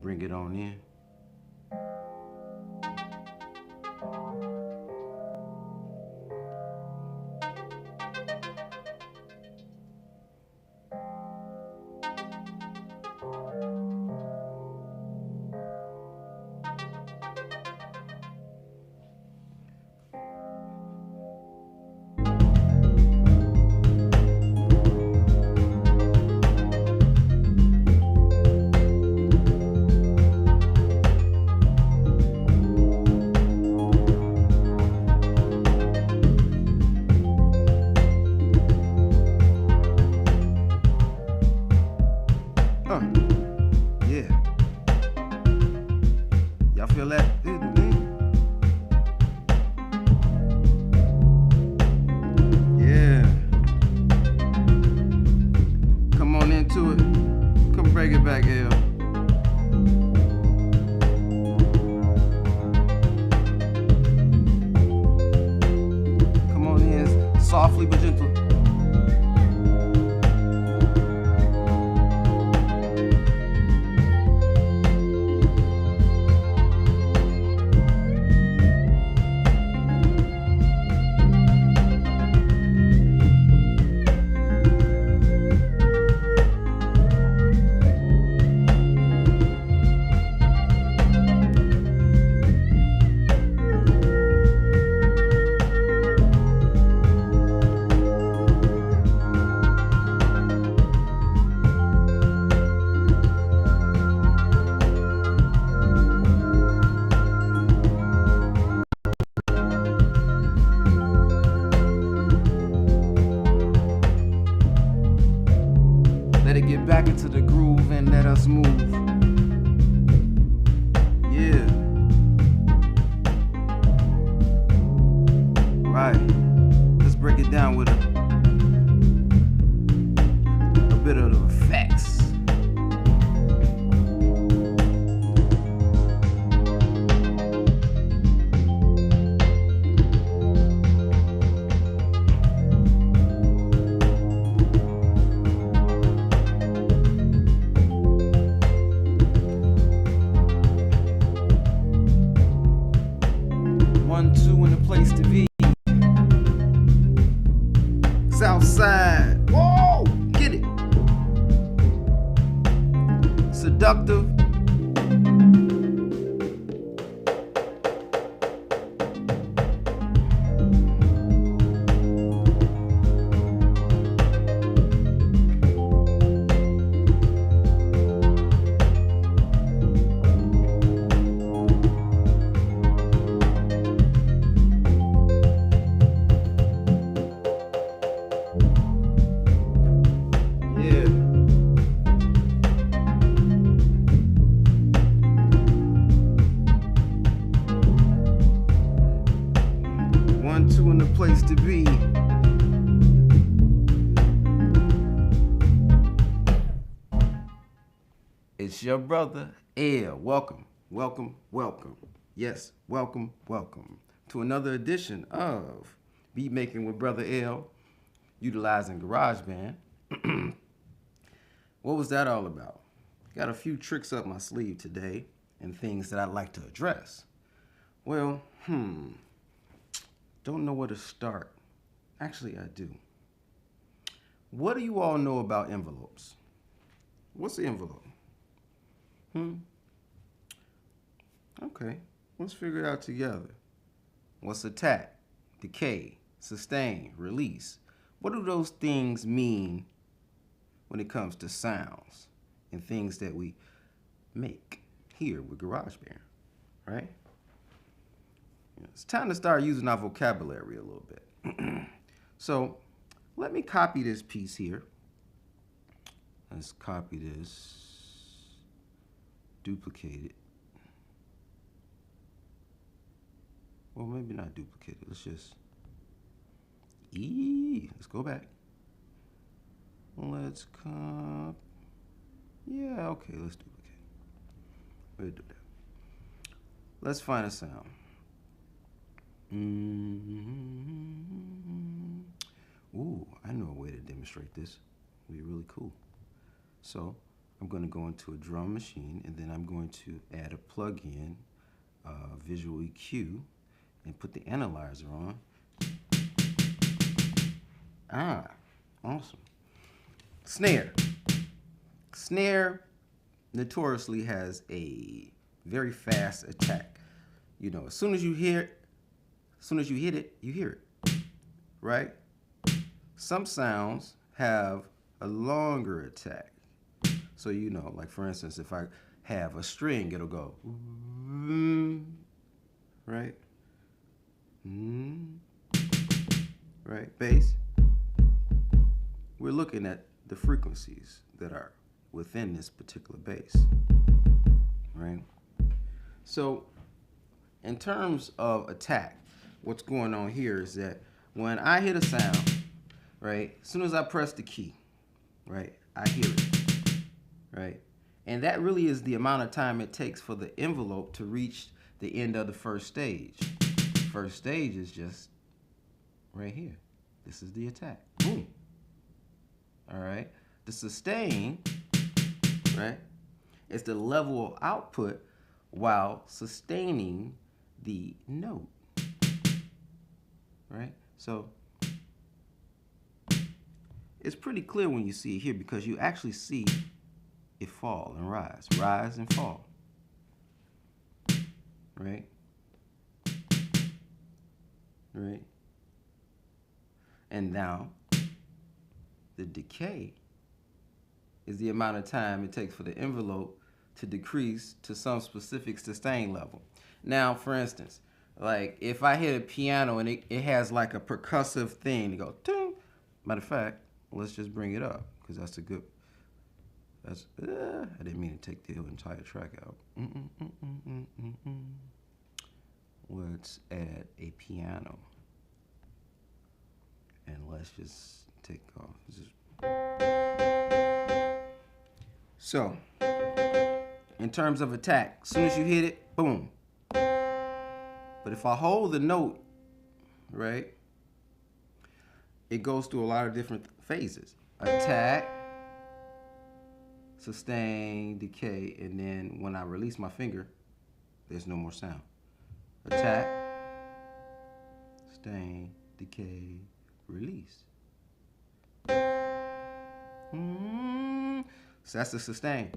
bring it on in. Yeah. Y'all feel that? Yeah. Come on into it. Come break it back, L. Come on in, softly but gentle. Let it get back into the groove and let us move. Yeah. Right. Let's break it down with a bit of the effects. Place to be. Southside. Whoa! Get it. Seductive. Two in the place to be. It's your brother L. Welcome, welcome, welcome. Yes, welcome, welcome to another edition of BeatMaking with Brother L, utilizing GarageBand. What was that all about? Got a few tricks up my sleeve today and things that I'd like to address. Well, don't know where to start. Actually, I do. What do you all know about envelopes? What's the envelope? Okay, let's figure it out together. What's attack, decay, sustain, release? What do those things mean when it comes to sounds and things that we make here with GarageBand, right? It's time to start using our vocabulary a little bit. So let me copy this piece here. Let's copy this, duplicate it. Well, maybe not duplicate it. Let's just, let's go back. Let's yeah, okay, let's duplicate. We'll do that. Let's find a sound. Ooh, I know a way to demonstrate this. It'll be really cool. So I'm going to go into a drum machine, and then I'm going to add a plug-in, visual EQ, and put the analyzer on. Ah, awesome. Snare. Snare notoriously has a very fast attack. You know, as soon as you hit it, you hear it, right? Some sounds have a longer attack. So, you know, like for instance, if I have a string, it'll go, right? Right, bass. We're looking at the frequencies that are within this particular bass, right? So in terms of attack, what's going on here is that when I hit a sound, right, as soon as I press the key, right, I hear it, right? And that really is the amount of time it takes for the envelope to reach the end of the first stage. First stage is just right here. This is the attack. Boom. All right. The sustain, right, is the level of output while sustaining the note. Right? So it's pretty clear when you see it here because you actually see it fall and rise and fall. Right? Right? And now the decay is the amount of time it takes for the envelope to decrease to some specific sustain level. Now, for instance, like if I hit a piano and it has like a percussive thing to go, ting. Matter of fact, let's just bring it up because that's a good, I didn't mean to take the entire track out. Let's add a piano. And let's just take off. So, in terms of attack, as soon as you hit it, boom. But if I hold the note, right, it goes through a lot of different phases. Attack, sustain, decay, and then when I release my finger, there's no more sound. Attack, sustain, decay, release. So that's the sustain.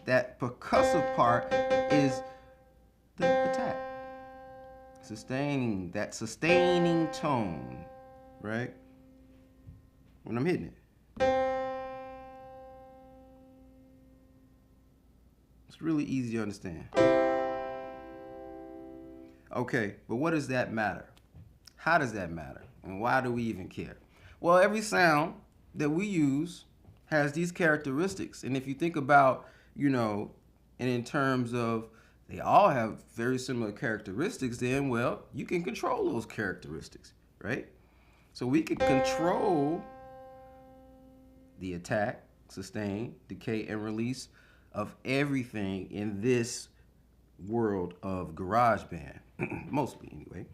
That percussive part is the attack. Sustaining, that sustaining tone, right? When I'm hitting it. It's really easy to understand. Okay, but what does that matter? How does that matter? And why do we even care? Well, every sound that we use has these characteristics. And if you think about, you know, and in terms of they all have very similar characteristics, then, well, you can control those characteristics, right? So we can control the attack, sustain, decay, and release of everything in this world of GarageBand, mostly anyway.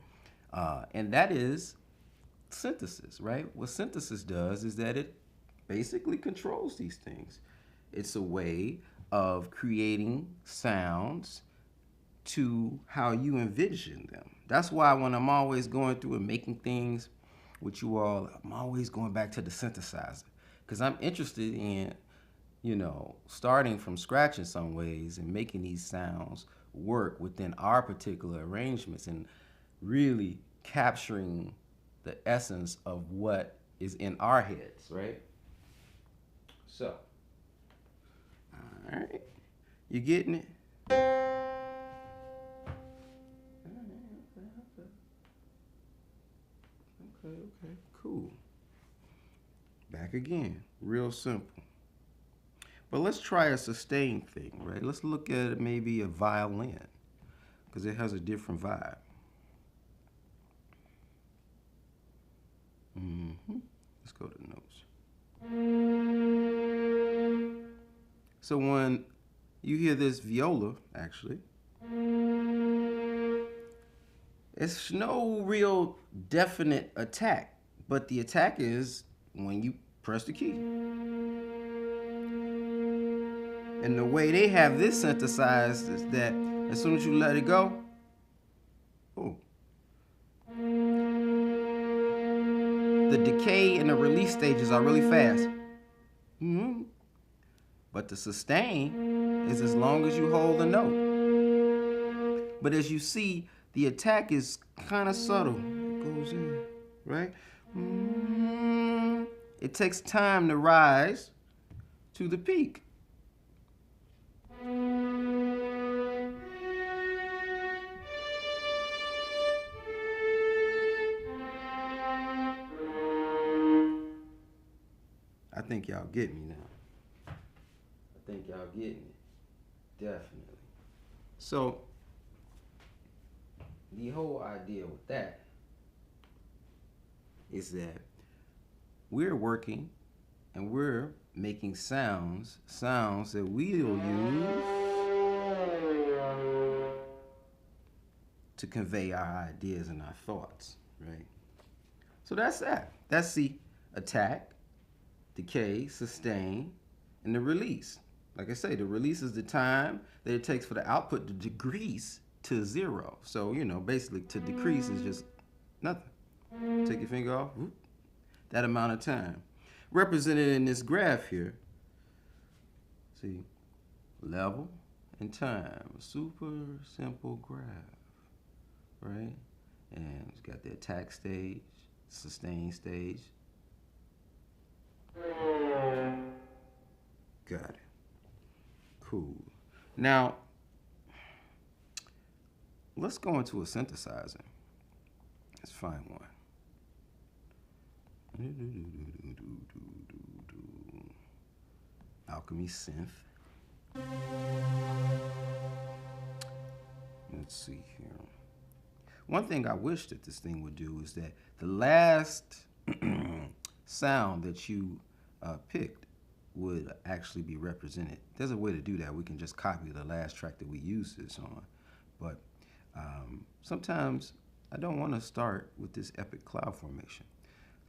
And that is synthesis, right? What synthesis does is that it basically controls these things. It's a way of creating sounds to how you envision them. That's why when I'm always going through and making things with you all, I'm always going back to the synthesizer because I'm interested in, you know, starting from scratch in some ways and making these sounds work within our particular arrangements and really capturing the essence of what is in our heads, right? So, all right, you getting it? Okay, cool. Back again, real simple. But let's try a sustain thing, right? Let's look at maybe a violin because it has a different vibe. Let's go to the notes. So when you hear this viola, actually, it's no real definite attack, but the attack is when you press the key. And the way they have this synthesized is that as soon as you let it go, oh, the decay and the release stages are really fast. But the sustain is as long as you hold the note. But as you see, the attack is kind of subtle. It goes in, right? It takes time to rise to the peak. I think y'all get me now. I think y'all getting it. Definitely. So, the whole idea with that is that we're working and we're making sounds that we'll use to convey our ideas and our thoughts, right? So that's that. That's the attack, decay, sustain, and the release. Like I say, the release is the time that it takes for the output to decrease to 0. So, you know, basically to decrease is just nothing. Take your finger off, whoop, that amount of time. Represented in this graph here, see, level and time. A super simple graph, right? And it's got the attack stage, sustain stage. Got it. Cool. Now, let's go into a synthesizer. Let's find one. Alchemy synth. Let's see here. One thing I wish that this thing would do is that the last sound that you picked would actually be represented. There's a way to do that. We can just copy the last track that we used this on. But sometimes I don't want to start with this epic cloud formation.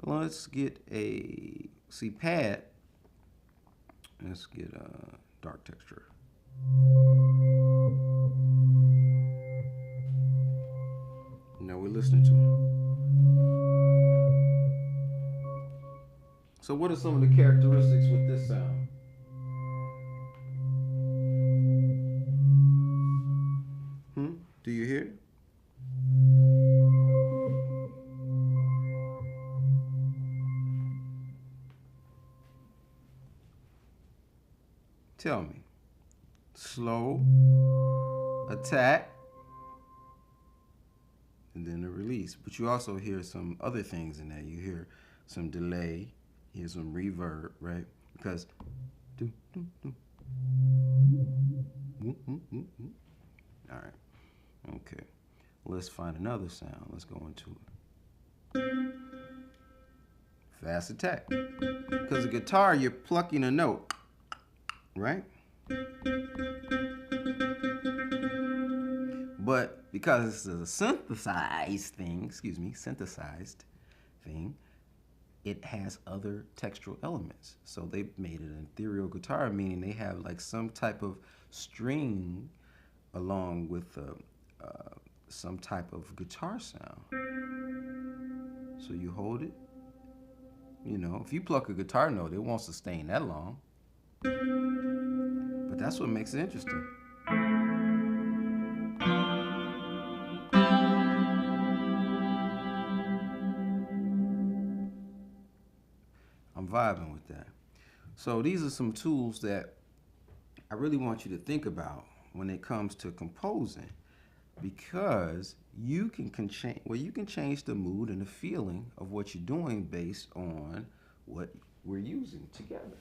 Let's get a, pad. Let's get a dark texture. Now we're listening to it. So what are some of the characteristics with this sound? Do you hear it? Tell me. Slow, attack, and then a release. But you also hear some other things in there. You hear some delay, you hear some reverb, right? Because all right. Okay. Let's find another sound. Let's go into it. Fast attack. Because the guitar, you're plucking a note, right? But because this is a synthesized thing, it has other textural elements. So they made an ethereal guitar, meaning they have like some type of string along with some type of guitar sound. So you hold it. You know, if you pluck a guitar note, it won't sustain that long. But that's what makes it interesting. I'm vibing with that. So these are some tools that I really want you to think about when it comes to composing, because you can change the mood and the feeling of what you're doing based on what we're using together.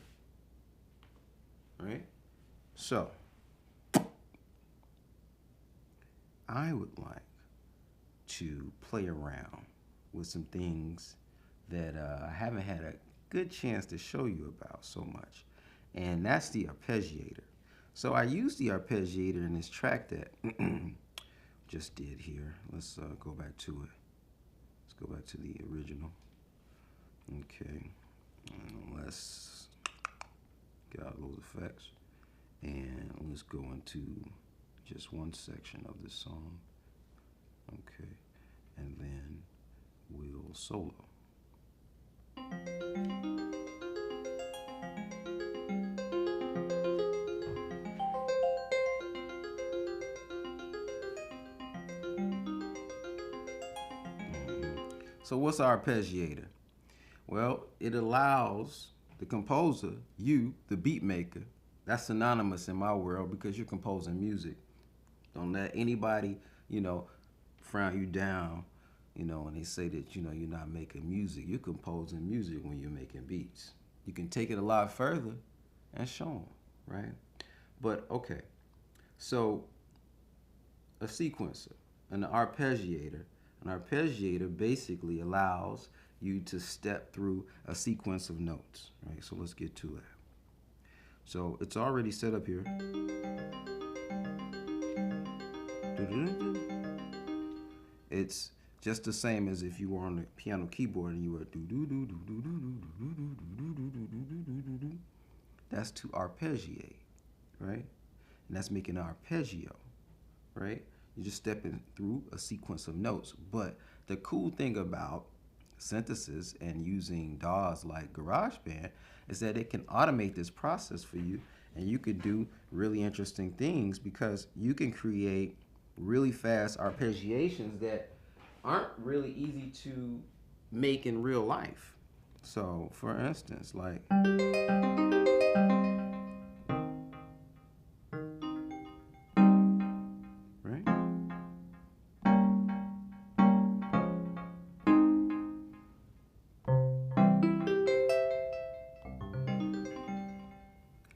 Right? So, I would like to play around with some things that I haven't had a good chance to show you about so much, and that's the arpeggiator. So I used the arpeggiator in this track that just did here. Let's go back to it. Let's go back to the original. Okay, and let's get out those effects. And let's go into just one section of this song. Okay, and then we'll solo. So what's our arpeggiator? Well, it allows the composer, you, the beat maker, that's synonymous in my world because you're composing music. Don't let anybody, frown you down, and they say that, you're not making music. You're composing music when you're making beats. You can take it a lot further and show them, right? But, okay, so a sequencer, an arpeggiator. An arpeggiator basically allows you to step through a sequence of notes, right? So let's get to that. So it's already set up here. It's just the same as if you were on the piano keyboard and you were do do do do do do do do do do do do do. That's to arpeggiate, right? And that's making an arpeggio, right? You're just stepping through a sequence of notes. But the cool thing about synthesis and using DAWs like GarageBand is that it can automate this process for you, and you could do really interesting things because you can create really fast arpeggiations that aren't really easy to make in real life. So for instance, like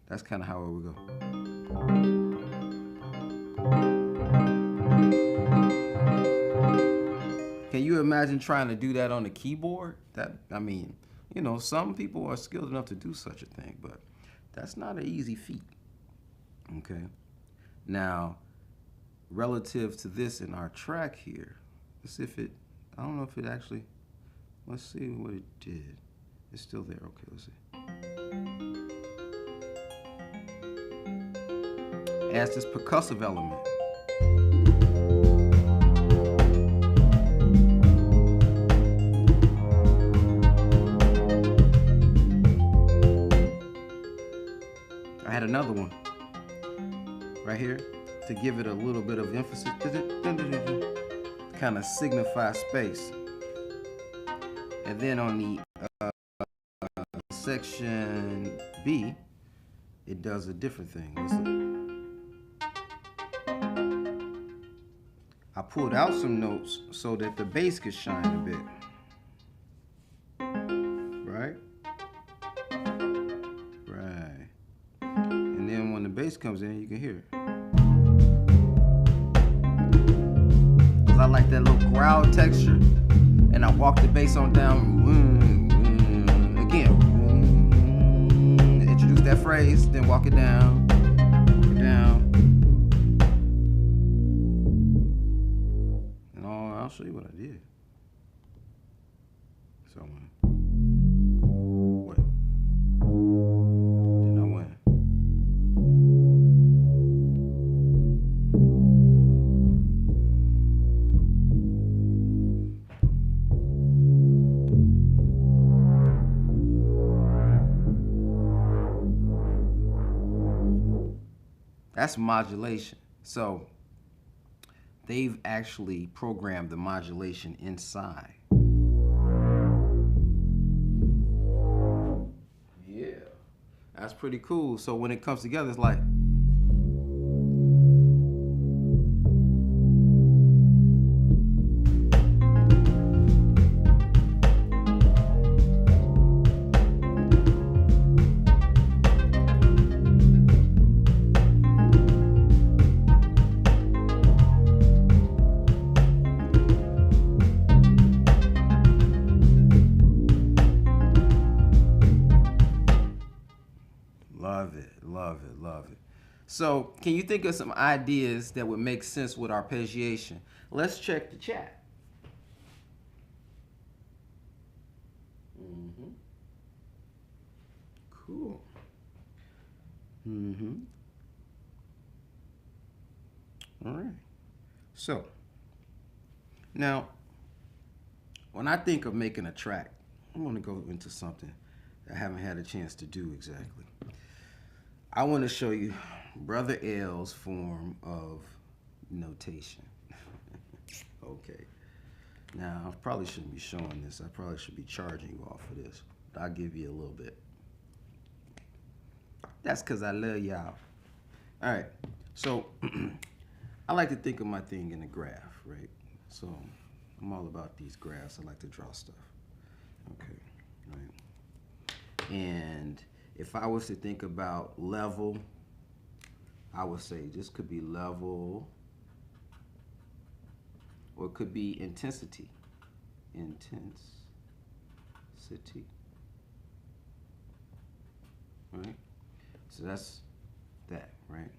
that's kind of how it would go. Can you imagine trying to do that on the keyboard? Some people are skilled enough to do such a thing, but that's not an easy feat. Okay. Now, relative to this in our track here, let's see if it, I don't know if it actually, let's see what it did. It's still there. Okay, let's see. Adds this percussive element. I had another one right here to give it a little bit of emphasis, kind of signify space. And then on the section B, it does a different thing. I pulled out some notes so that the bass could shine a bit. Right? Right. And then when the bass comes in, you can hear it. 'Cause I like that little growl texture, and I walk the bass on down. Again. Introduce that phrase, then walk it down. Walk it down. I'll show you what I did. So what? Then I went. That's modulation. So they've actually programmed the modulation inside. Yeah, that's pretty cool. So when it comes together, it's like, love it, love it, love it. So can you think of some ideas that would make sense with arpeggiation? Let's check the chat. Cool. All right. So, now, when I think of making a track, I want to go into something I haven't had a chance to do exactly. I want to show you Brother L's form of notation. Okay. Now, I probably shouldn't be showing this. I probably should be charging you off for this. But I'll give you a little bit. That's because I love y'all. All right. So, I like to think of my thing in a graph, right? So, I'm all about these graphs. I like to draw stuff. Okay. Right. And if I was to think about level, I would say this could be level, or it could be intensity. Intensity. Right? So that's that, right?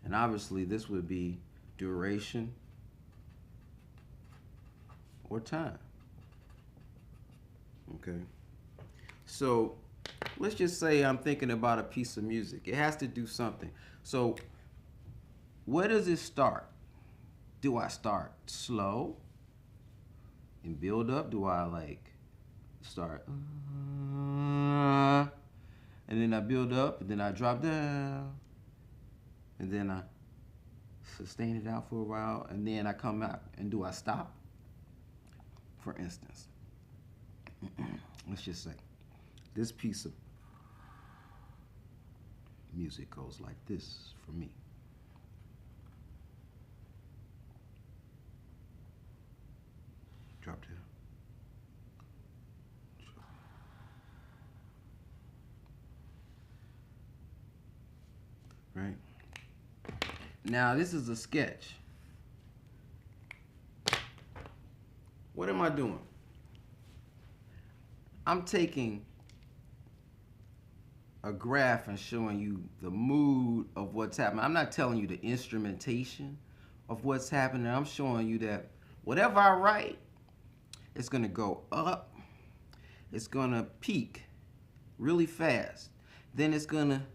And obviously this would be duration or time. Okay? So let's just say I'm thinking about a piece of music. It has to do something. So where does it start? Do I start slow and build up? Do I like start and then I build up and then I drop down and then I sustain it out for a while and then I come out, and do I stop? For instance, let's just say this piece of music goes like this for me. Drop down. Right? Now this is a sketch. What am I doing? I'm taking a graph and showing you the mood of what's happening. I'm not telling you the instrumentation of what's happening. I'm showing you that whatever I write, it's gonna go up, it's gonna peak really fast, then it's gonna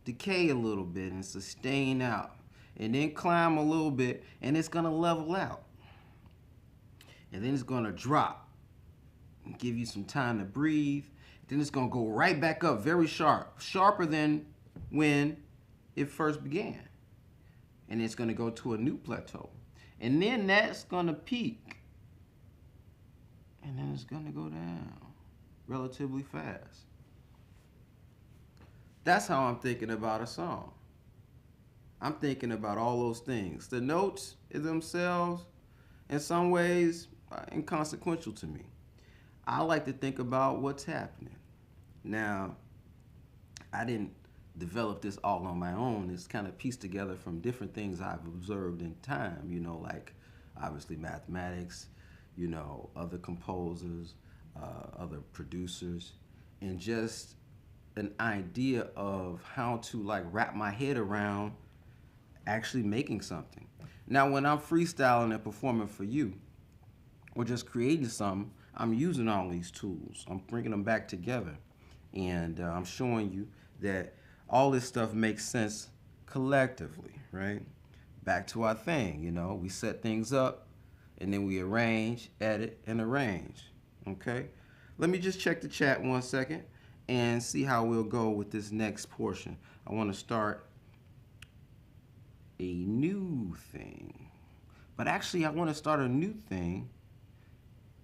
decay a little bit and sustain out, and then climb a little bit, and it's gonna level out, and then it's gonna drop and give you some time to breathe. Then it's gonna go right back up very sharp, sharper than when it first began, and it's gonna go to a new plateau, and then that's gonna peak, and then it's gonna go down relatively fast. That's how I'm thinking about a song. I'm thinking about all those things. The notes themselves, in some ways, are inconsequential to me. I like to think about what's happening. Now, I didn't develop this all on my own. It's kind of pieced together from different things I've observed in time, you know, like obviously mathematics, you know, other composers, other producers, and just an idea of how to like wrap my head around actually making something. Now, when I'm freestyling and performing for you, or just creating something, I'm using all these tools. I'm bringing them back together, and I'm showing you that all this stuff makes sense collectively, right? Back to our thing, you know, we set things up, and then we arrange, edit, and arrange, okay? Let me just check the chat 1 second and see how we'll go with this next portion. I want to start a new thing. But actually, I want to start a new thing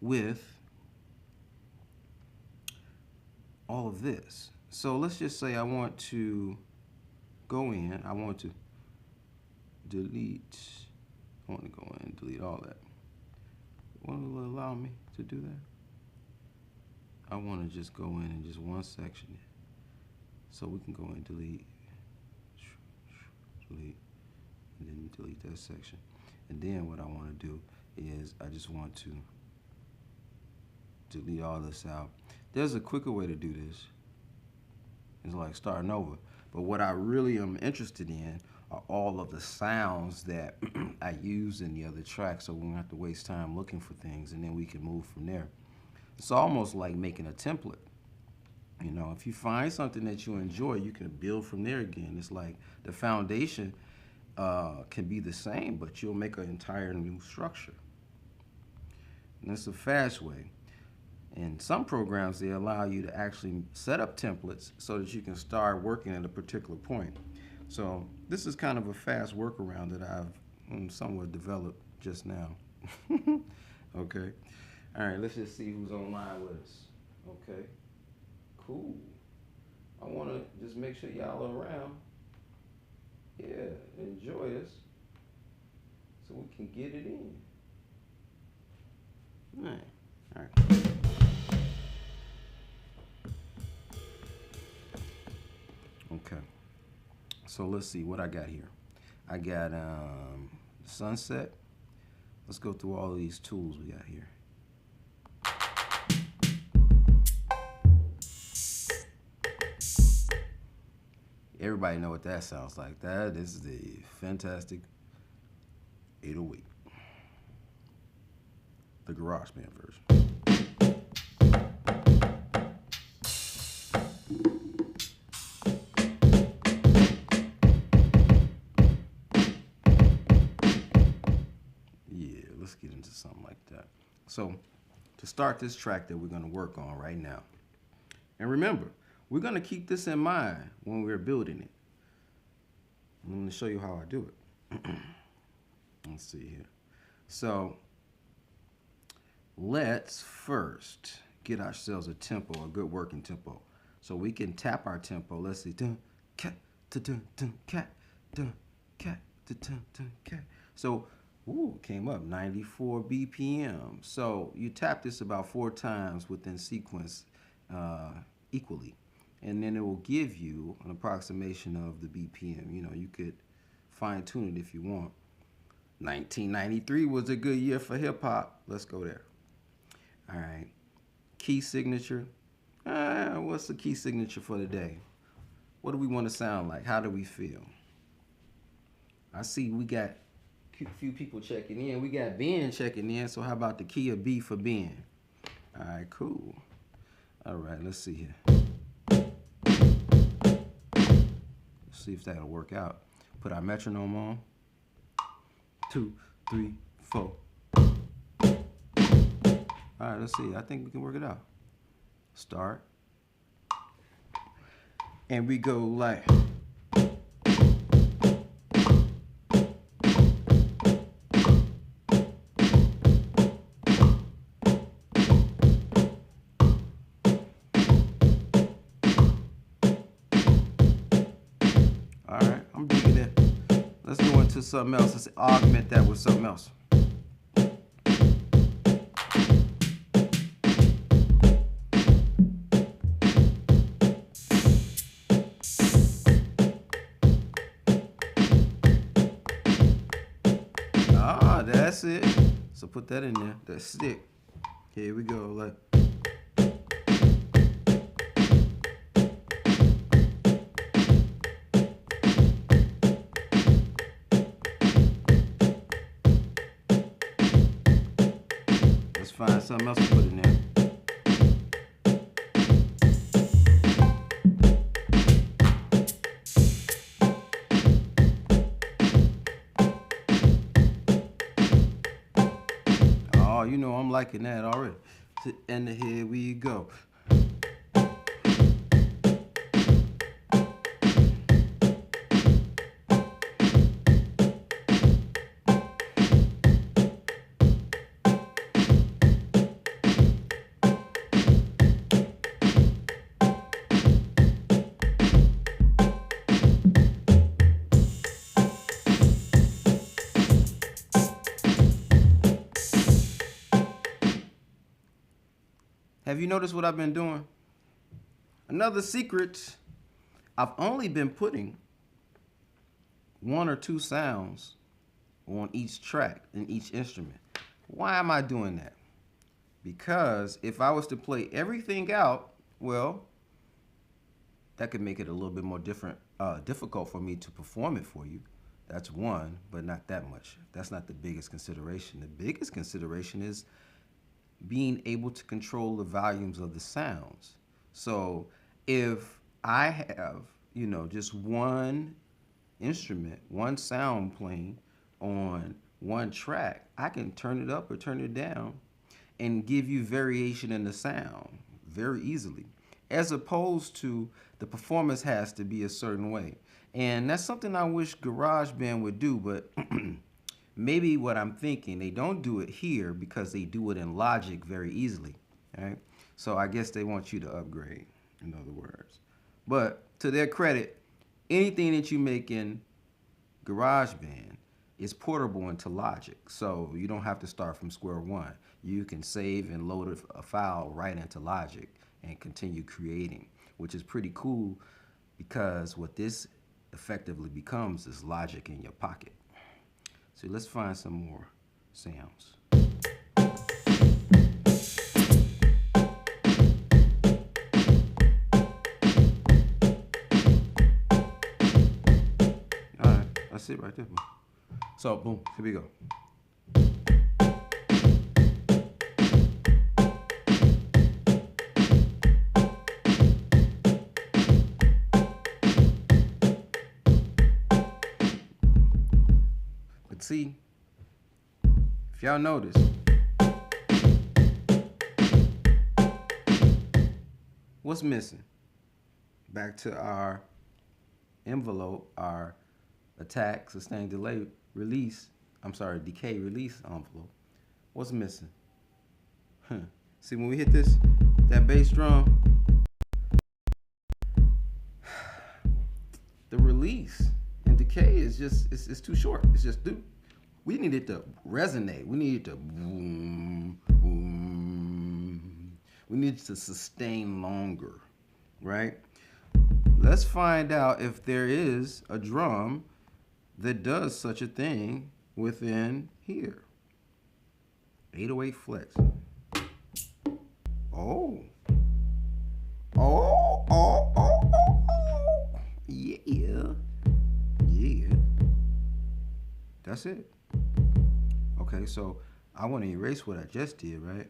with all of this. So let's just say I want to go in, I want to delete, I want to go in and delete all that. Will it allow me to do that? I want to just go in just one section. So we can go and delete, and then delete that section. And then what I want to do is I just want to delete all this out. There's a quicker way to do this. It's like starting over. But what I really am interested in are all of the sounds that I use in the other track, so we don't have to waste time looking for things, and then we can move from there. It's almost like making a template. You know, if you find something that you enjoy, you can build from there again. It's like the foundation can be the same, but you'll make an entire new structure. And that's a fast way. In some programs, they allow you to actually set up templates so that you can start working at a particular point. So this is kind of a fast workaround that I've somewhat developed just now. Okay. All right, let's just see who's online with us. Okay. Cool. I want to just make sure y'all are around. Yeah, enjoy us so we can get it in. All right. All right. Okay. So let's see what I got here. I got sunset. Let's go through all of these tools we got here. Everybody know what that sounds like. That is the fantastic 808. The GarageBand version. Yeah, let's get into something like that. So, to start this track that we're going to work on right now, and remember, we're going to keep this in mind when we're building it. I'm going to show you how I do it. Let's see here. So, let's first get ourselves a tempo, a good working tempo. So we can tap our tempo. Let's see. Dun, cat, dun, dun, cat, dun, cat, dun, dun, cat. So, ooh, came up 94 BPM. So you tap this about 4 times within sequence equally. And then it will give you an approximation of the BPM. You know, you could fine tune it if you want. 1993 was a good year for hip hop. Let's go there. All right. Key signature. What's the key signature for today? What do we want to sound like? How do we feel? I see we got a few people checking in. We got Ben checking in. So how about the key of B for Ben? All right, cool. All right, let's see here. Let's see if that'll work out. Put our metronome on. 2, 3, 4. All right, let's see. I think we can work it out. Start. And we go like. All right, I'm digging it. Let's go into something else. Let's augment that with something else. That's it. So put that in there. That stick. Here we go. Like. Let's find something else to put in there. You know I'm liking that already. And here we go. Have you noticed what I've been doing? Another secret, I've only been putting 1 or 2 sounds on each track in each instrument. Why am I doing that? Because if I was to play everything out, well, that could make it a little bit more difficult for me to perform it for you. That's one, but not that much. That's not the biggest consideration. The biggest consideration is being able to control the volumes of the sounds. So if I have, just one instrument, one sound plane on one track, I can turn it up or turn it down and give you variation in the sound very easily, as opposed to the performance has to be a certain way. And that's something I wish GarageBand would do, but maybe what I'm thinking, they don't do it here because they do it in Logic very easily. Right? So I guess they want you to upgrade, in other words. But to their credit, anything that you make in GarageBand is portable into Logic. So you don't have to start from square one. You can save and load a file right into Logic and continue creating, which is pretty cool because what this effectively becomes is Logic in your pocket. So let's find some more sounds. That's it right there. Boom. So boom, here we go. But see, if y'all notice, what's missing? Back to our envelope, our attack, sustain, delay, release, decay, release envelope. What's missing? See, when we hit this, that bass drum, the release and decay is just, it's too short. It's just, dude, we need it to resonate. We need it to boom, boom. We need it to sustain longer, right? Let's find out if there is a drum that does such a thing within here. 808 flex. Oh. Yeah. Yeah. That's it. Okay, so I want to erase what I just did, right?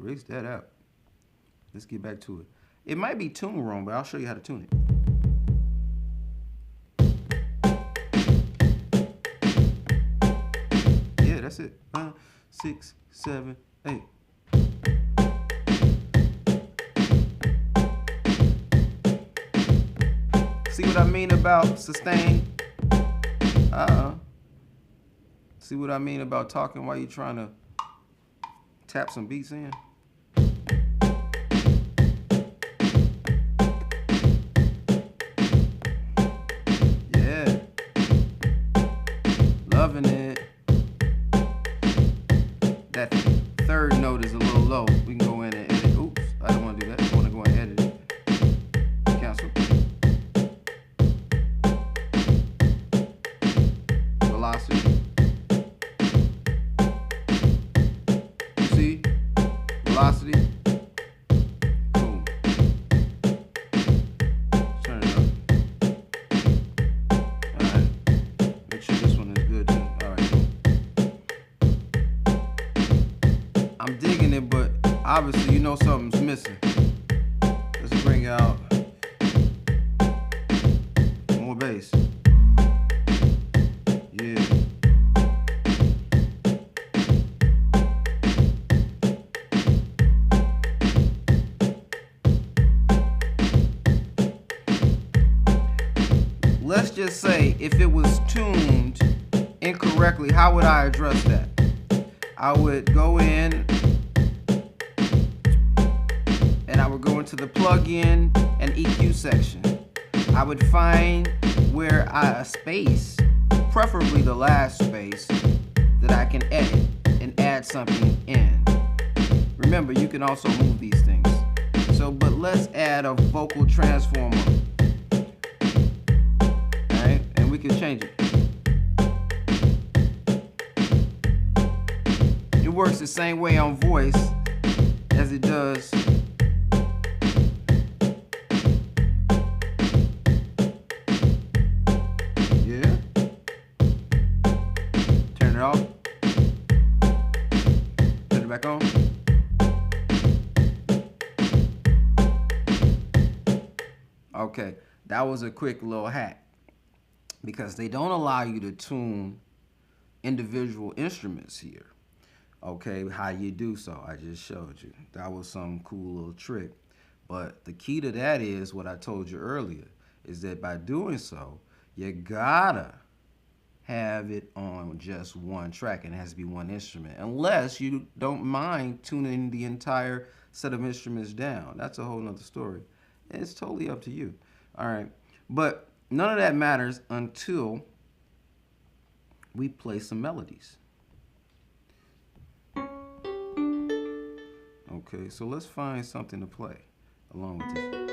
Erase that out. Let's get back to it. It might be tuned wrong, but I'll show you how to tune it. That's it. 5, 6, 7, 8. See what I mean about sustain? See what I mean about talking while you're trying to tap some beats in? Yeah. Loving it. That third note is a little low. We can go in and edit. Oops, I don't want to do that. I want to go and edit it. Cancel. Velocity. You see? Velocity. Boom. Turn it up. Alright. Make sure this one is good too. Alright, cool. I'm digging it, but obviously you know something's missing. Let's bring out more bass. Yeah. Let's just say if it was tuned incorrectly, how would I address that? I would go in and I would go into the plugin and EQ section. I would find where a space, preferably the last space, that I can edit and add something in. Remember, you can also move these things. So, but let's add a vocal transformer. Alright, and we can change it. It works the same way on voice as it does yeah. Turn it off. Turn it back on. Okay. that was a quick little hack, because they don't allow you to tune individual instruments here. Okay, how you do so, I just showed you. That was some cool little trick. But the key to that is what I told you earlier, is that by doing so, you gotta have it on just one track, and it has to be one instrument, unless you don't mind tuning the entire set of instruments down. That's a whole nother story. It's totally up to you. All right, but none of that matters until we play some melodies. Okay, so let's find something to play along with this.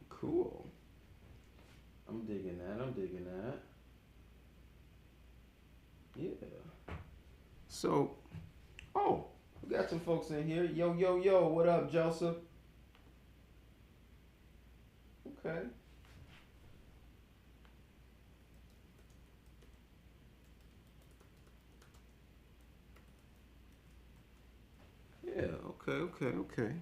Cool. I'm digging that. I'm digging that. Yeah. So, oh, we got some folks in here. Yo, yo, yo. What up, Joseph? Okay. Yeah, okay.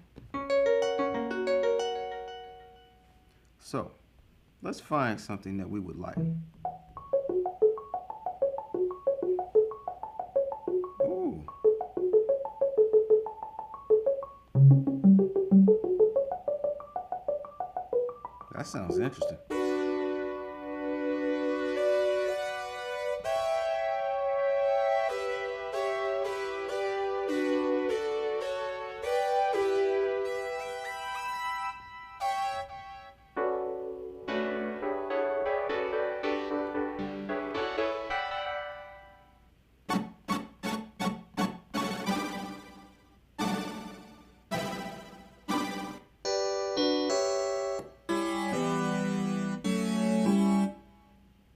So, let's find something that we would like. Ooh. That sounds interesting.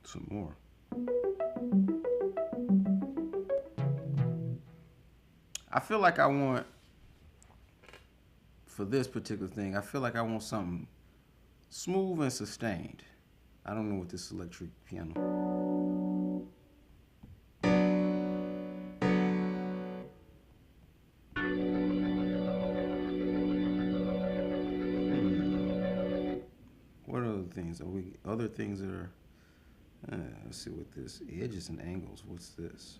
Some more. I feel like I want, for this particular thing, I feel like I want something smooth and sustained. I don't know what this electric piano. What other things? Other things that are, let's see what this, edges and angles, what's this?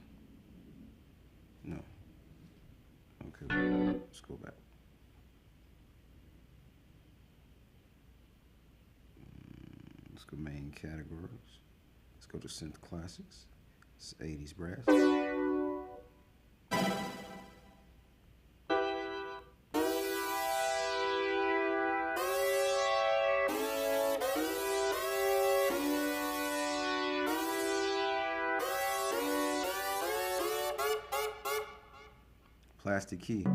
No. Okay, let's go back. Let's go main categories. Let's go to synth classics. It's 80s brass. Plastic key.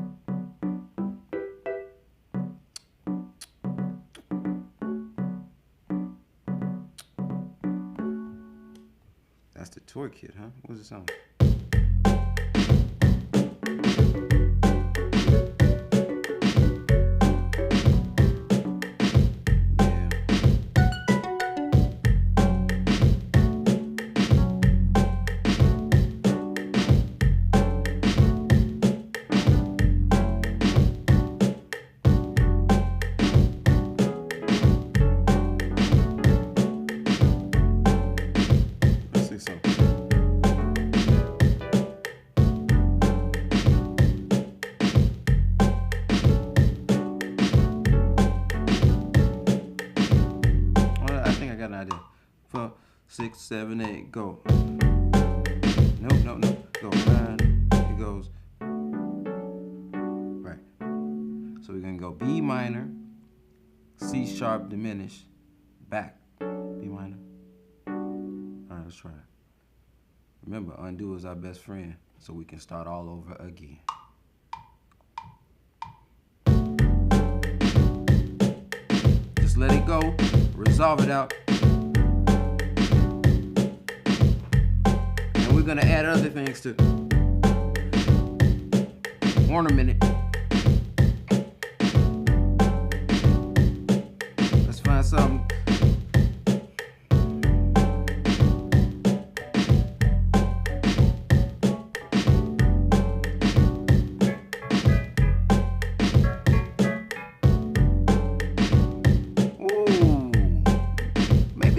That's the toy kit, huh? What does it sound like? Idea. 4, 6, 7, 8, go. Nope. Go 9. It goes. Right. So we're gonna go B minor, C sharp diminished, back. B minor. Alright, let's try it. Remember, undo is our best friend, so we can start all over again. Just let it go, resolve it out. And we're gonna add other things to ornament it. Let's find something.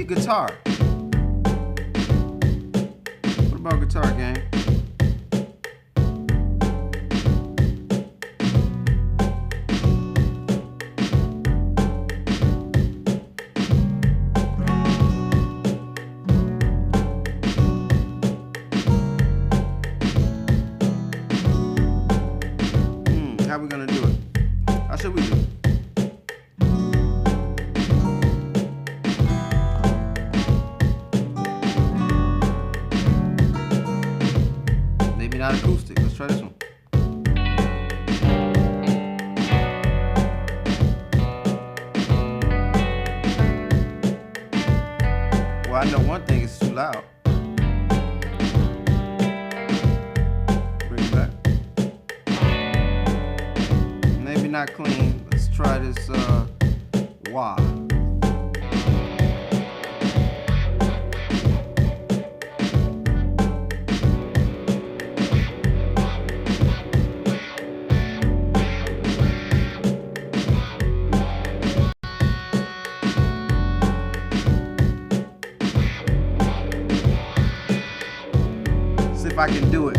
need guitar. What about guitar, gang? How we gonna do it? How should we do it? Maybe not acoustic. Let's try this one. Well, I know one thing is too loud. Bring it back. Maybe not clean. Let's try this wah. See if I can do it.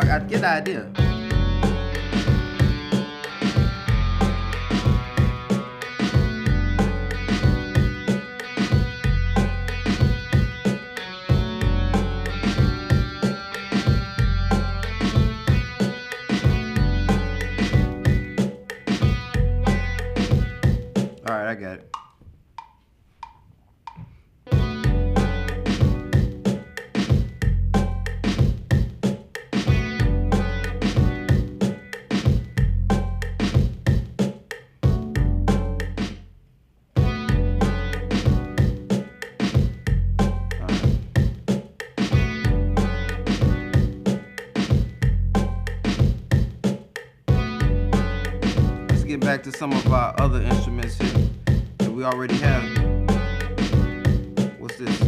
I get the idea. All right, I got it. Get back to some of our other instruments here that we already have. What's this?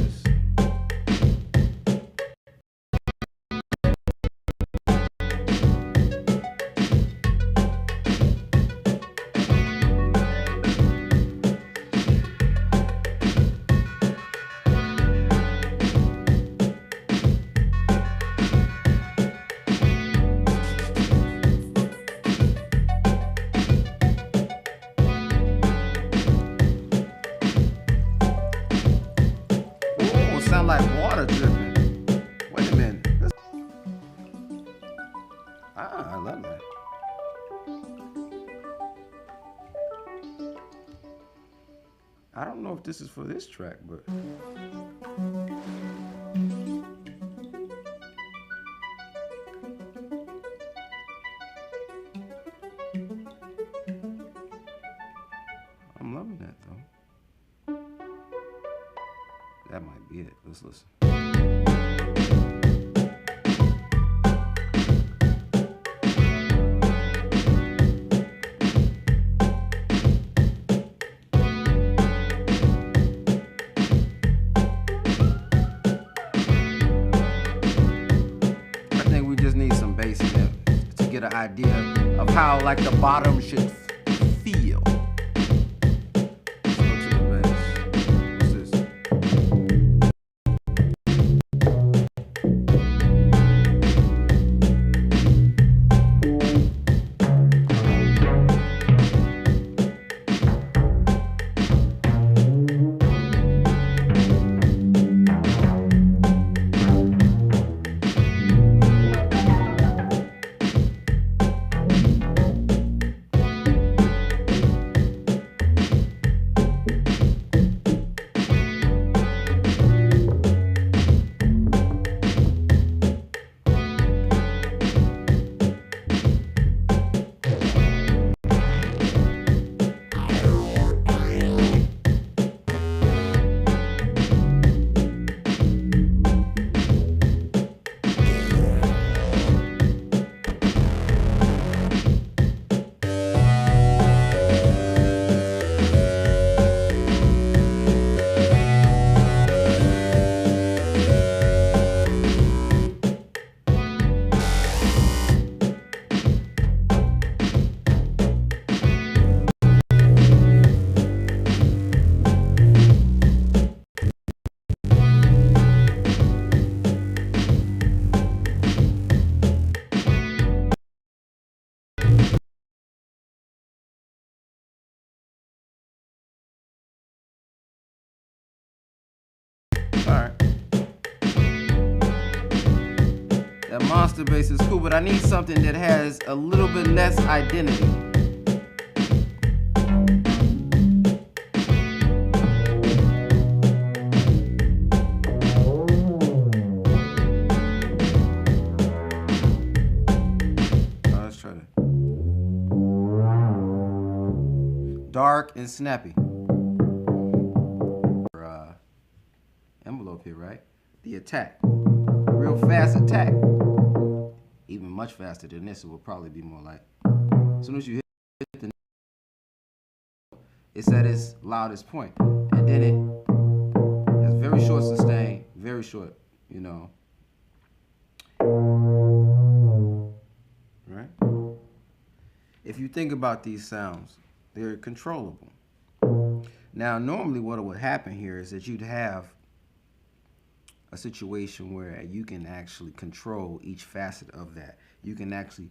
Sound like water dripping. Wait a minute. I love that. I don't know if this is for this track, but I'm loving that though. That might be it. Let's listen. I think we just need some bass in there to get an idea of how like the bottom should feel. Alright. That monster bass is cool, but I need something that has a little bit less identity. Let's try that. Dark and snappy. Envelope here, right? The attack. Real fast attack. Even much faster than this, it will probably be more like. As soon as you hit the note, it's at its loudest point. And then it has very short sustain, very short, you know. Right? If you think about these sounds, they're controllable. Now, normally what would happen here is that you'd have a situation where you can actually control each facet of that. You can actually,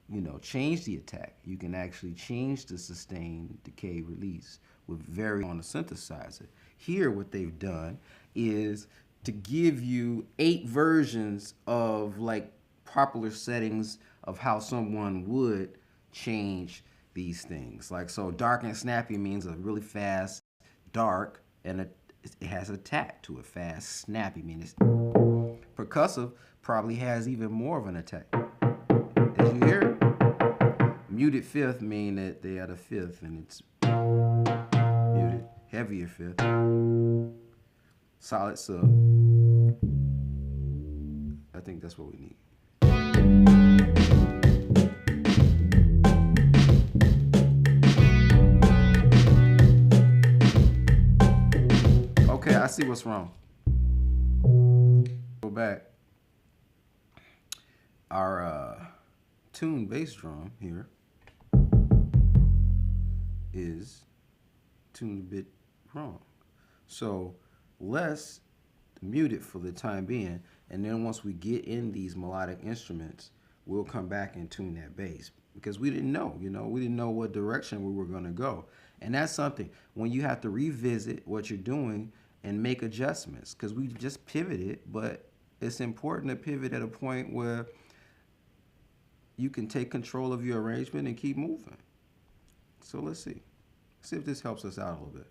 you know, change the attack. You can actually change the sustain, decay, release with very on the synthesizer. Here, what they've done is to give you 8 versions of like popular settings of how someone would change these things. Like, so dark and snappy means a really fast, dark, and it has an attack to it. Fast, snappy, meaning it's percussive probably has even more of an attack. As you hear, muted fifth mean that they are the fifth, and it's muted, heavier fifth, solid sub. I think that's what we need. Okay, I see what's wrong. Go back. Our tuned bass drum here is tuned a bit wrong. So let's mute it for the time being, and then once we get in these melodic instruments, we'll come back and tune that bass, because we didn't know, you know, we didn't know what direction we were going to go. And that's something when you have to revisit what you're doing and make adjustments, because we just pivoted, but it's important to pivot at a point where you can take control of your arrangement and keep moving. So let's see. See if this helps us out a little bit.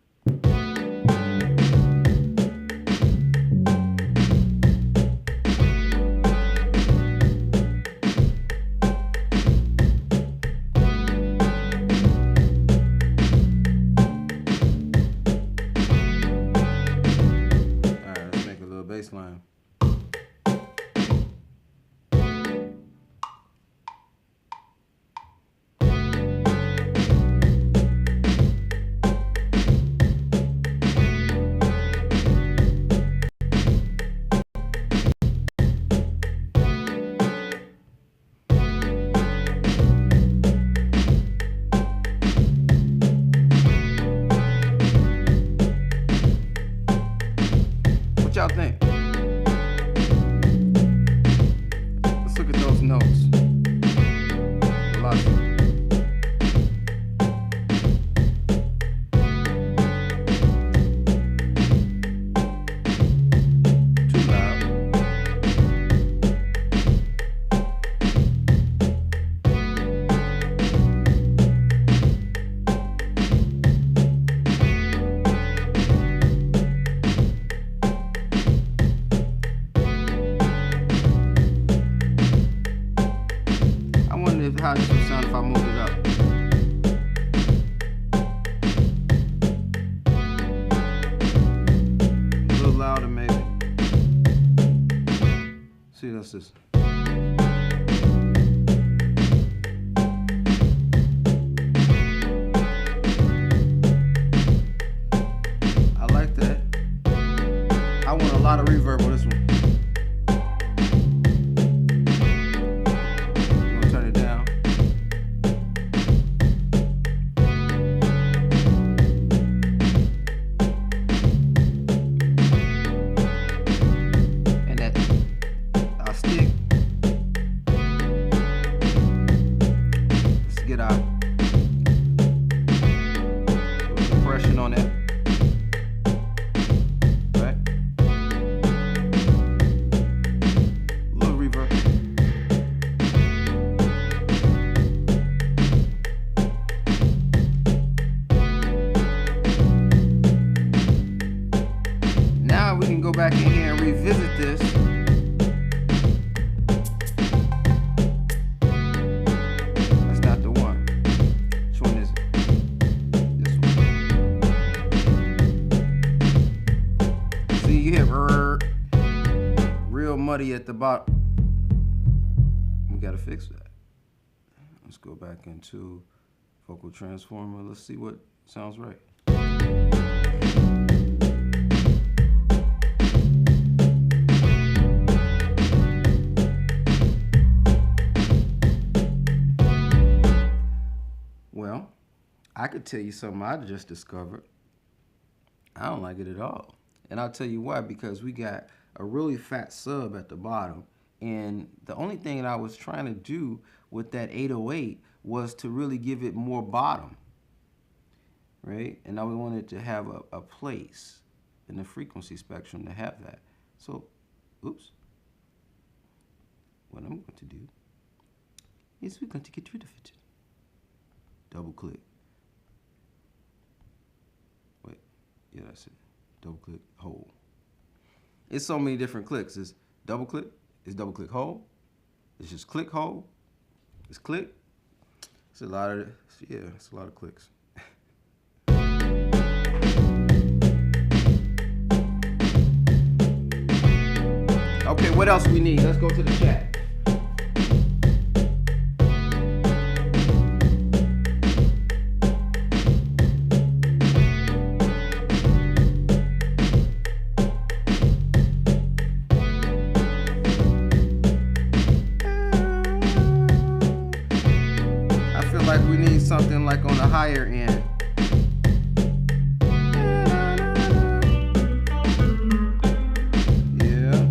Baseline. What y'all think? Let's look at those notes. Velocity. Too loud. How this would sound if I moved it up. A little louder, maybe. See, that's this. I like that. I want a lot of reverb on this one. Stick muddy at the bottom. We gotta fix that. Let's go back into vocal transformer. Let's see what sounds right. Well, I could tell you something I just discovered. I don't like it at all. And I'll tell you why, because we got a really fat sub at the bottom. And the only thing that I was trying to do with that 808 was to really give it more bottom, right? And I wanted to have a place in the frequency spectrum to have that. So, oops. What I'm going to do is we're going to get rid of it. Double click. Wait, yeah, that's it. Double click, hold. It's so many different clicks. It's double click, hold. It's just click, hold. It's click. It's a lot of, yeah, it's a lot of clicks. Okay, what else we need? Let's go to the chat. Like we need something like on the higher end. Yeah.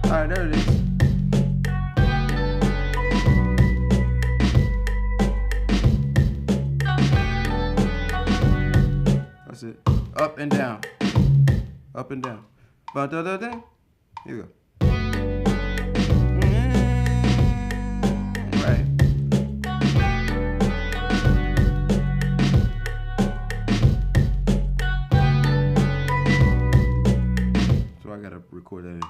All right, there it is. That's it. Up and down. Up and down. Ba-da-da-da. Here we go. Right. So I gotta record that in.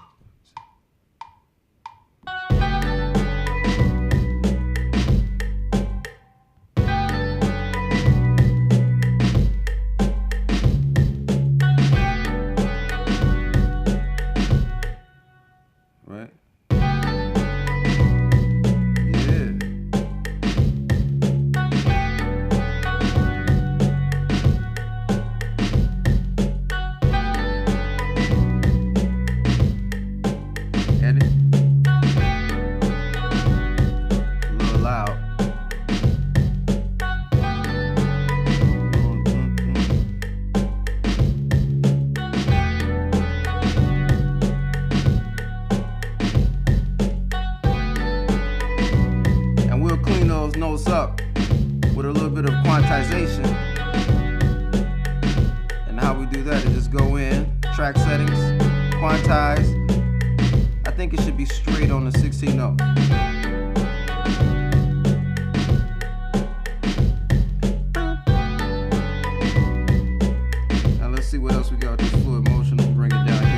Right? Yeah. Edit. A little loud. We'll clean those notes up with a little bit of quantization. And how we do that is just go in, track settings, quantize. I think it should be straight on the 16 note. Now let's see what else we got with this fluid motion. We'll bring it down here.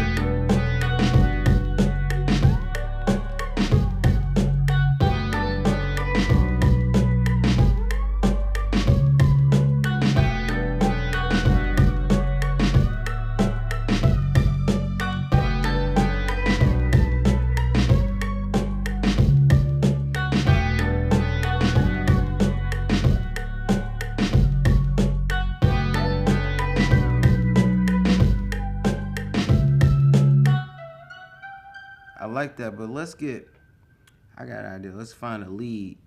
I like that, but let's get, I got an idea. Let's find a lead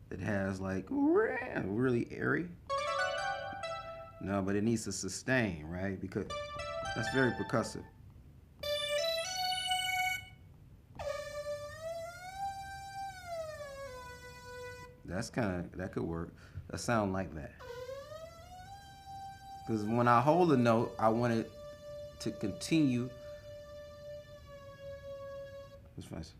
that has like really airy. No, but it needs to sustain, right? Because that's very percussive. That's that could work. A sound like that. Because when I hold a note, I want it to continue. Let's find some.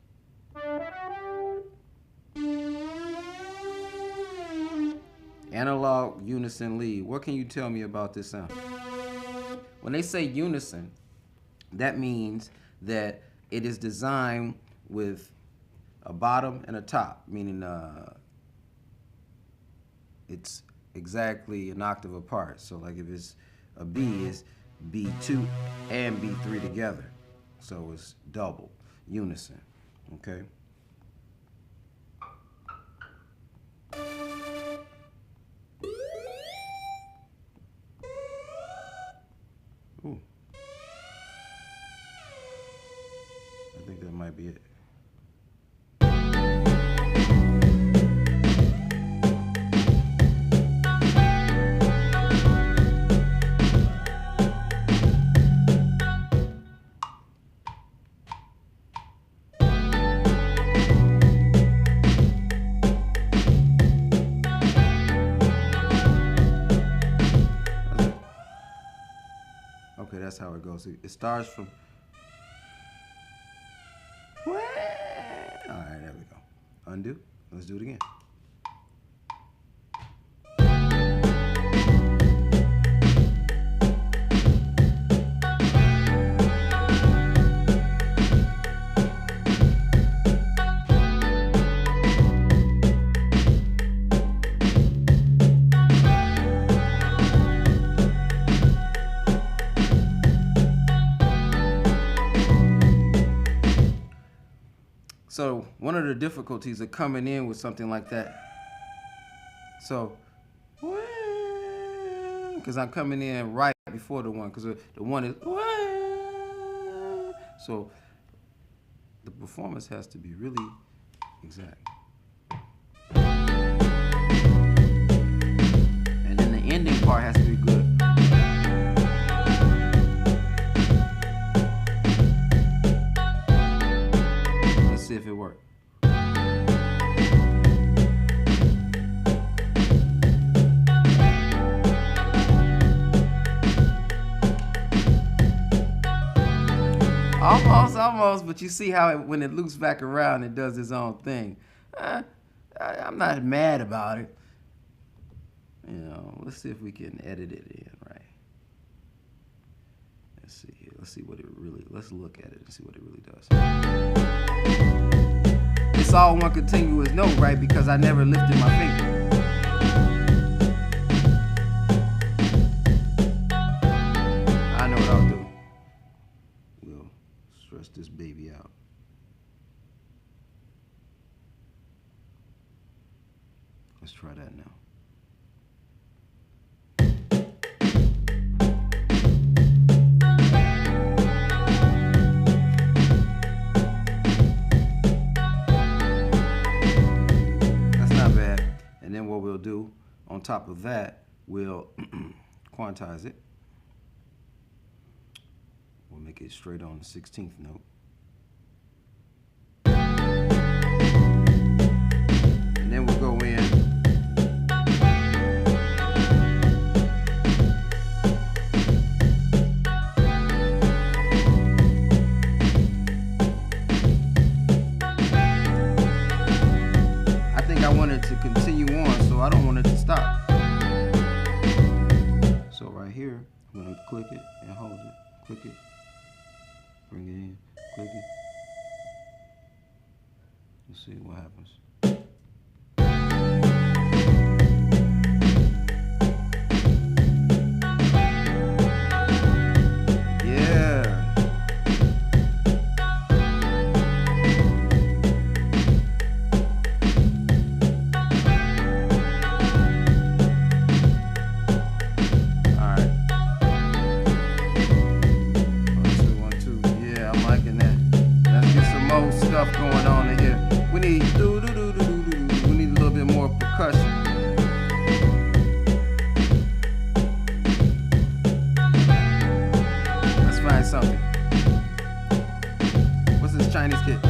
Analog unison lead. What can you tell me about this sound? When they say unison, that means that it is designed with a bottom and a top, meaning it's exactly an octave apart. So like if it's a B, it's B2 and B3 together. So it's double, unison, okay? Ooh. I think that might be it. Okay, that's how it goes. It starts from. All right, there we go. Undo. Let's do it again. So one of the difficulties of coming in with something like that. So, because I'm coming in right before the one, because the one is. So the performance has to be really exact. And then the ending part has to be good. See if it works. Almost, but you see how when it loops back around, it does its own thing. I'm not mad about it. You know, let's see if we can edit it in, right? Let's see here. Let's see what it really, let's look at it and see what it really does. It's all one continuous note, right? Because I never lifted my finger. I know what I'll do. We'll stretch this baby out. Let's try that now. What we'll do on top of that, we'll quantize it. We'll make it straight on the 16th note. And then we'll go in. I think I wanted to continue on, so I don't want it to stop. So right here, I'm going to click it and hold it. Click it. Bring it in. Click it. Let's see what happens. Stuff going on in here. We need we need a little bit more percussion. Let's find something. What's this Chinese kid?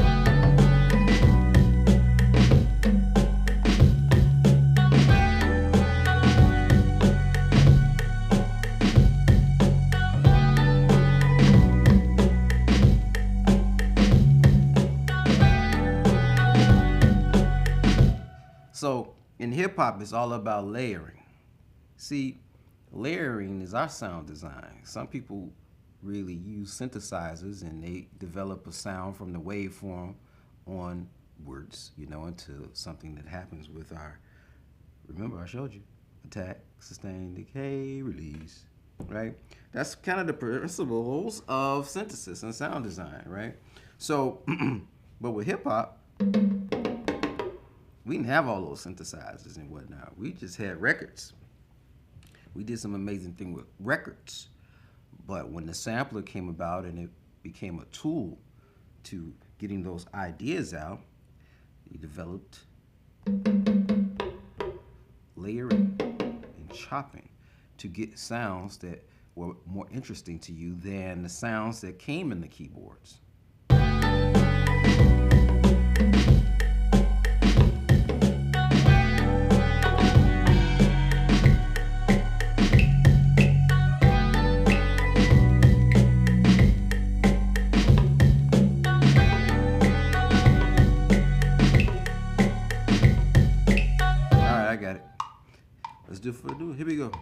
So in hip hop, it's all about layering. See, layering is our sound design. Some people really use synthesizers and they develop a sound from the waveform onwards, into something that happens with our, remember I showed you, attack, sustain, decay, release, right? That's kind of the principles of synthesis and sound design, right? So, but with hip hop, we didn't have all those synthesizers and whatnot. We just had records. We did some amazing thing with records. But when the sampler came about and it became a tool to getting those ideas out, we developed layering and chopping to get sounds that were more interesting to you than the sounds that came in the keyboards. Let's do it for the dude. Here we go.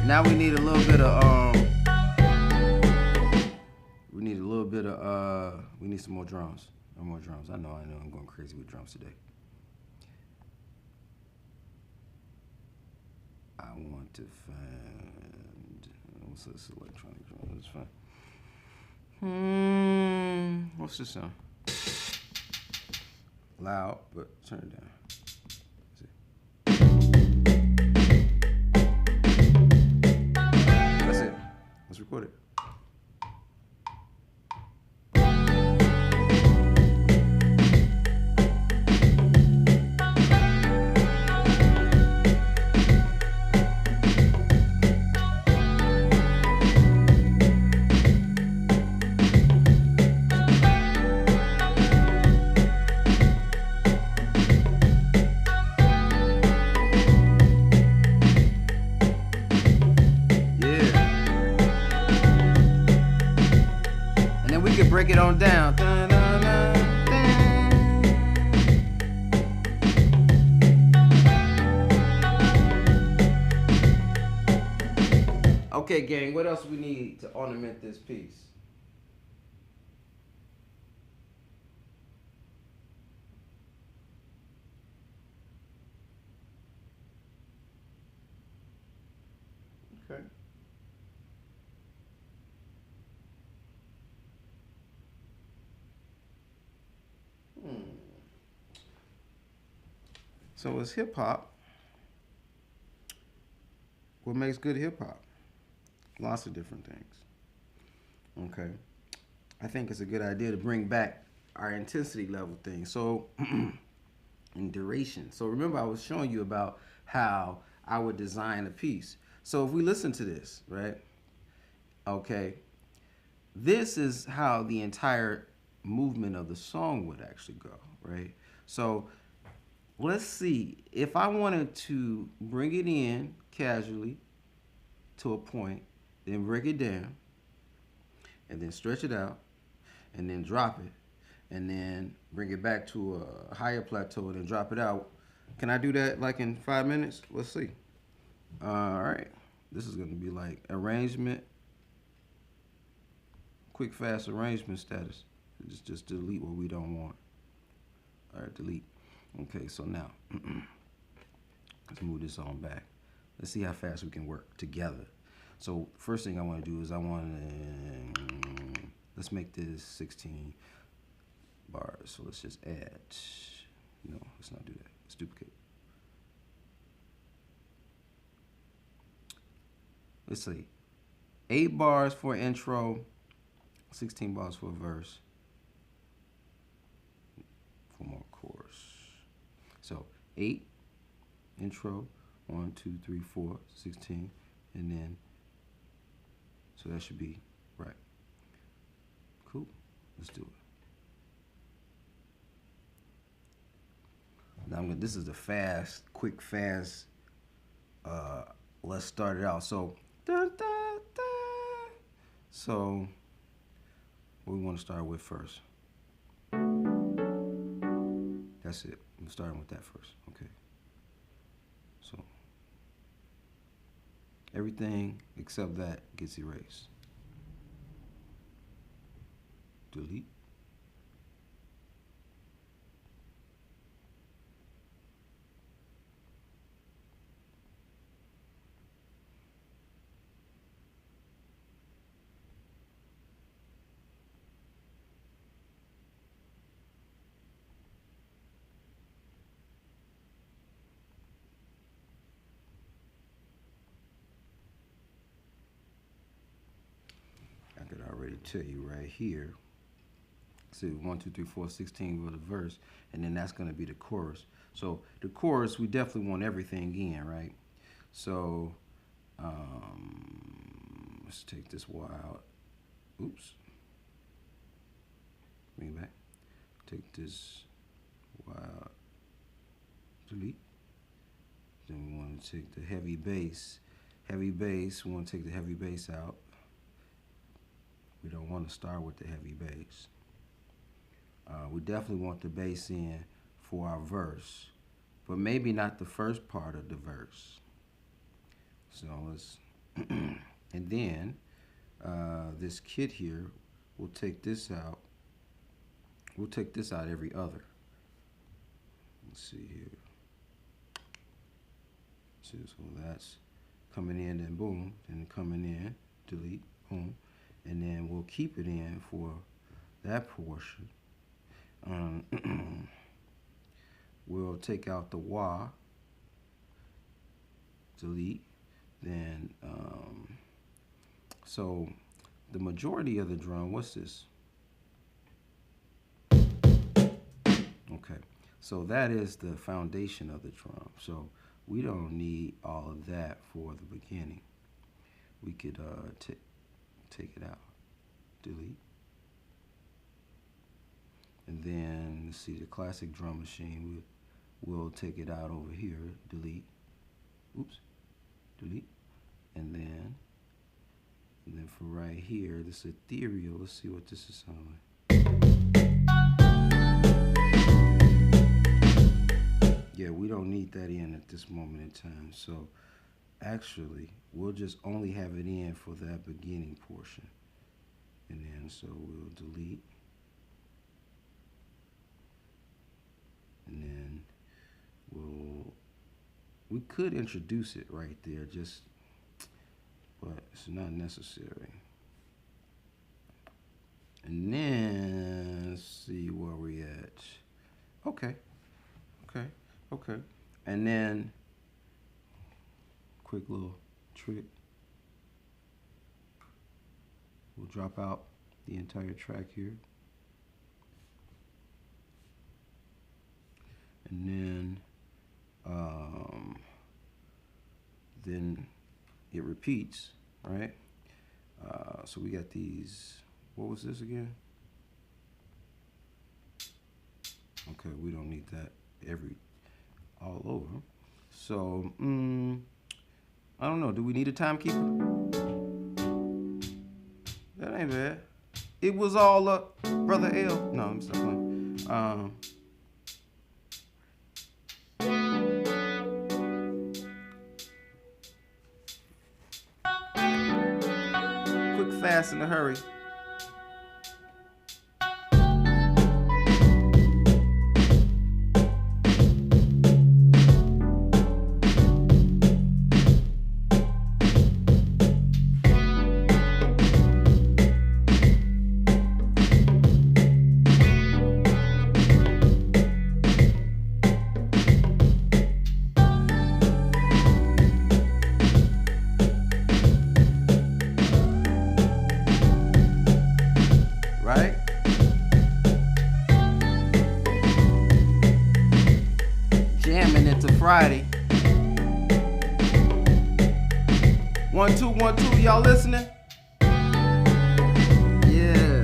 Now we need a little bit of we need some more drums. No more drums. I know I'm going crazy with drums today. I want to find, what's this electronic drum? That's fine. What's this sound? Loud, but turn it down. That's it. Let's record it. Break it on down. Dun, dun, dun, dun. Okay, gang, what else we need to ornament this piece? Okay. So it's hip hop. What makes good hip hop? Lots of different things. Okay. I think it's a good idea to bring back our intensity level thing. So, and duration. So remember I was showing you about how I would design a piece. So if we listen to this, right? Okay. This is how the entire movement of the song would actually go, right? So let's see, if I wanted to bring it in casually to a point, then break it down, and then stretch it out, and then drop it, and then bring it back to a higher plateau and then drop it out. Can I do that like in 5 minutes? Let's see. All right, this is gonna be like arrangement, quick fast arrangement status. Just delete what we don't want. All right, delete. Okay, so now, let's move this on back. Let's see how fast we can work together. So first thing I want to do is let's make this 16 bars. So let's just add, no, let's not do that. Let's duplicate. Let's see, 8 bars for an intro, 16 bars for a verse, 4 more chorus. So 8 intro, 1, 2, 3, 4, 16, and then, so that should be right. Cool. Let's do it. Now this is the fast, quick, fast. Let's start it out. So, so what we want to start with first. That's it. I'm starting with that first. Okay. So everything except that gets erased. Delete. I could already tell you right here. See, 1, 2, 3, 4, 16 was the verse, and then that's going to be the chorus. So the chorus, we definitely want everything in, right? So let's take this Y out. Oops. Bring it back. Take this Y out. Delete. Then we want to take the heavy bass. Heavy bass, we want to take the heavy bass out. We don't want to start with the heavy bass. We definitely want the bass in for our verse, but maybe not the first part of the verse. So let's, and then this kit here, we'll take this out. We'll take this out every other. Let's see here. So that's coming in, and boom, then coming in, delete, boom, and then we'll keep it in for that portion. We'll take out the wah, delete, then so the majority of the drum, what's this? Okay, so that is the foundation of the drum. So we don't need all of that for the beginning. We could take it out, delete. And then, let's see, the classic drum machine, we'll take it out over here, delete, oops, delete. And then for right here, this ethereal, let's see what this is sounding like. Yeah, we don't need that in at this moment in time. So actually, we'll just only have it in for that beginning portion. And then, so we'll delete. And then we could introduce it right there, just, but it's not necessary. And then let's see where we at. Okay. And then quick little trick. We'll drop out the entire track here. And then it repeats, right? So we got these, what was this again? Okay, we don't need that all over. So, I don't know, do we need a timekeeper? That ain't bad. It was all up, Brother L. No, I'm still playing. Quick, fast, in a hurry. Friday. 1 2 1 2, y'all listening? Yeah,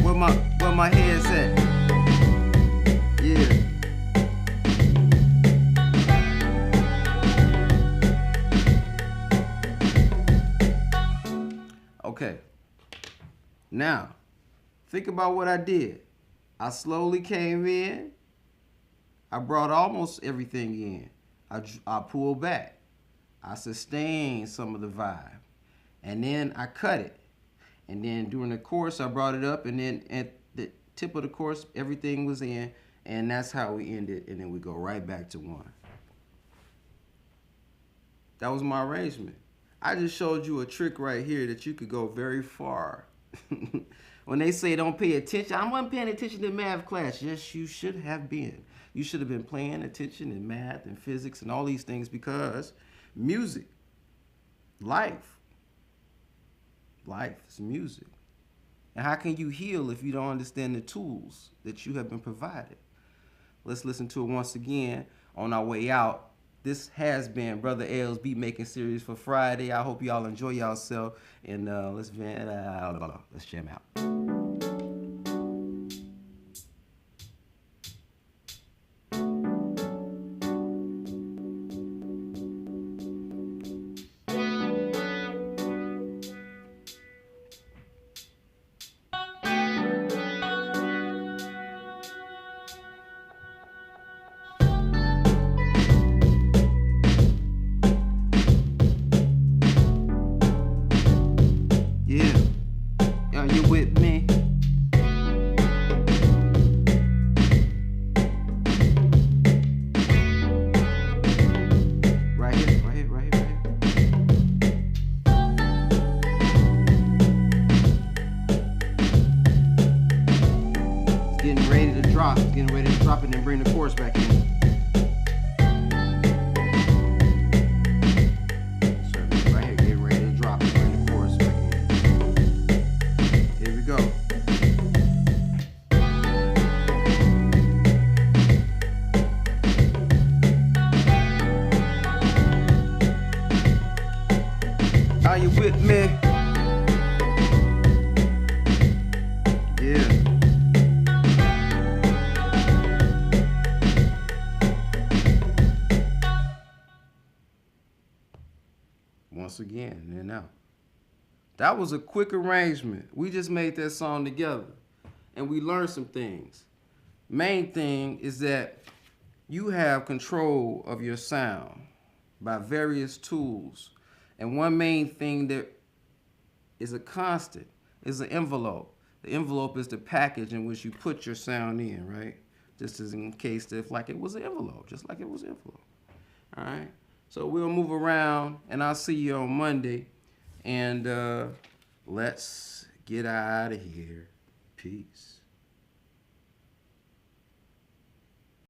Where my head's at? Yeah. Okay. Now, think about what I did. I slowly came in. I brought almost everything in. I pulled back. I sustained some of the vibe. And then I cut it. And then during the chorus, I brought it up. And then at the tip of the chorus, everything was in. And that's how we ended. And then we go right back to 1. That was my arrangement. I just showed you a trick right here that you could go very far. When they say don't pay attention, I wasn't paying attention in math class. Yes, you should have been. You should have been paying attention in math and physics and all these things, because music, life is music. And how can you heal if you don't understand the tools that you have been provided? Let's listen to it once again on our way out. This has been Brother L's Beat Making Series for Friday. I hope y'all enjoy yourself, and let's jam out. You with me? Right here. It's getting ready to drop. It's getting ready to drop and then bring the chorus back in. Are you with me? Yeah. Once again, in and out. That was a quick arrangement. We just made that song together, and we learned some things. Main thing is that you have control of your sound by various tools. And one main thing that is a constant is an envelope. The envelope is the package in which you put your sound in, right? Just as in case if like it was an envelope, just like it was an envelope. All right? So we'll move around, and I'll see you on Monday. And let's get out of here. Peace.